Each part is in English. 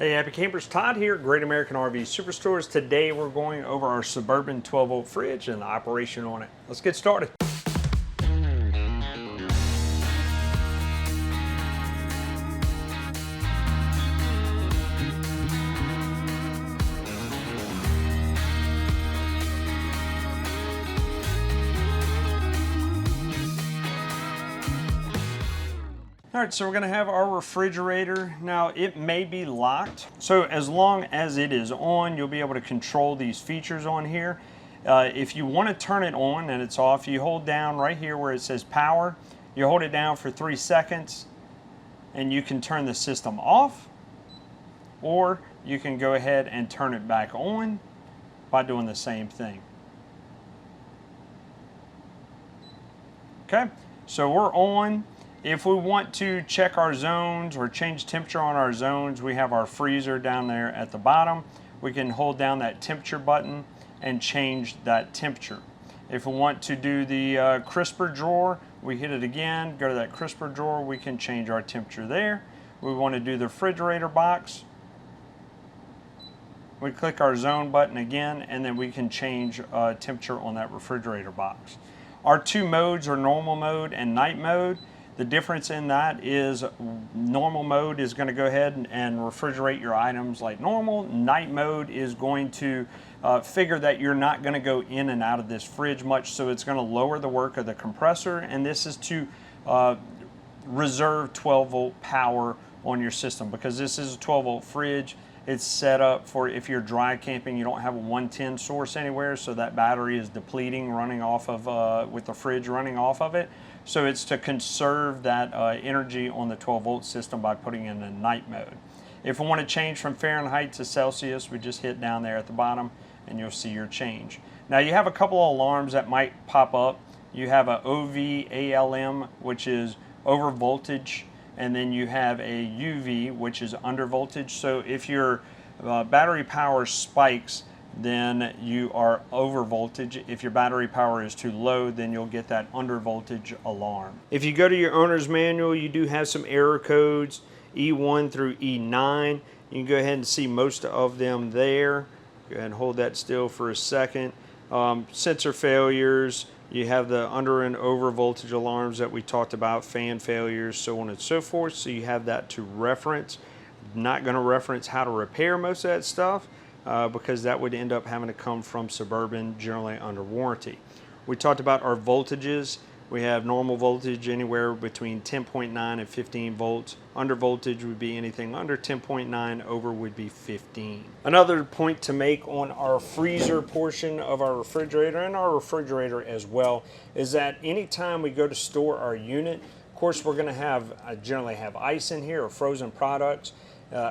Hey happy campers, Todd here, Great American RV SuperStores. Today we're going over our Suburban 12V fridge and the operation on it. Let's get started. All right, so we're gonna have our refrigerator. Now, it may be locked. So as long as it is on, you'll be able to control these features on here. If you wanna turn it on and it's off, you hold down right here where it says power. You hold it down for 3 seconds and you can turn the system off, or you can go ahead and turn it back on by doing the same thing. Okay, so we're on. If we want to check our zones or change temperature on our zones, we have our freezer down there at the bottom. We can hold down that temperature button and change that temperature. If we want to do the crisper drawer, we hit it again, go to that crisper drawer, we can change our temperature there. We want to do the refrigerator box, we click our zone button again, and then we can change temperature on that refrigerator box. Our two modes are normal mode and night mode. The difference in that is normal mode is going to go ahead and refrigerate your items like normal. Night mode is going to figure that you're not going to go in and out of this fridge much, so it's going to lower the work of the compressor, and this is to reserve 12-volt power on your system, because this is a 12-volt fridge. It's set up for if you're dry camping, you don't have a 110 source anywhere, so that battery is depleting, running off of with the fridge running off of it. So it's to conserve that energy on the 12-volt system by putting in a night mode. If we want to change from Fahrenheit to Celsius, we just hit down there at the bottom and you'll see your change. Now you have a couple of alarms that might pop up. You have a OVLM, which is over voltage, and then you have a UV, which is under voltage. So if your battery power spikes, then you are over voltage. If your battery power is too low, then you'll get that under voltage alarm. If you go to your owner's manual, you do have some error codes, E1 through E9. You can go ahead and see most of them there. Go ahead and hold that still for a second. Sensor failures, you have the under and over voltage alarms that we talked about, fan failures, so on and so forth. So you have that to reference. Not going to reference how to repair most of that stuff, because that would end up having to come from Suburban, generally under warranty. We talked about our voltages. We have normal voltage anywhere between 10.9 and 15 volts. Under voltage would be anything under 10.9, over would be 15. Another point to make on our freezer portion of our refrigerator, and our refrigerator as well, is that anytime we go to store our unit, of course we're going to have, generally have ice in here or frozen products.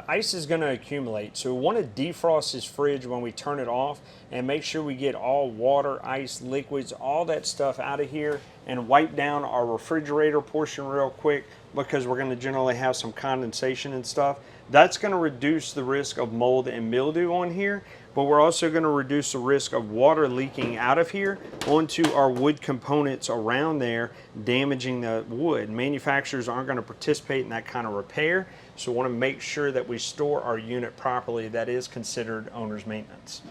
Ice is going to accumulate, so we want to defrost this fridge when we turn it off and make sure we get all water, ice, liquids, all that stuff out of here, and wipe down our refrigerator portion real quick, because we're going to generally have some condensation and stuff. That's going to reduce the risk of mold and mildew on here, but we're also going to reduce the risk of water leaking out of here onto our wood components around there, damaging the wood. Manufacturers aren't going to participate in that kind of repair, so we want to make sure that we store our unit properly. That is considered owner's maintenance.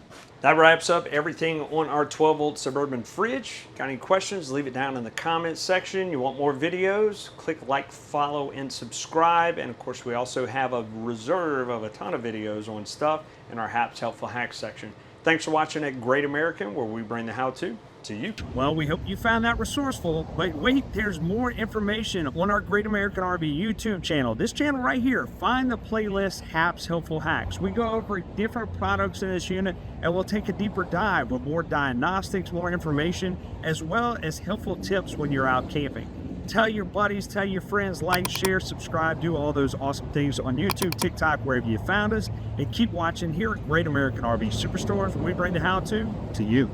That wraps up everything on our 12-volt Suburban fridge. Got any questions? Leave it down in the comments section. You want more videos? Click like, follow, and subscribe. And of course, we also have a reserve of a ton of videos on stuff in our Haps Helpful Hacks section. Thanks for watching at Great American, where we bring the how-to to you. Well, we hope you found that resourceful, but wait, there's more information on our Great American RV YouTube channel. This channel right here, find the playlist Haps Helpful Hacks. We go over different products in this unit, and we'll take a deeper dive with more diagnostics, more information, as well as helpful tips when you're out camping. Tell your buddies, tell your friends, like, share, subscribe, do all those awesome things on YouTube, TikTok, wherever you found us, and keep watching here at Great American RV SuperStores, where we bring the how-to you.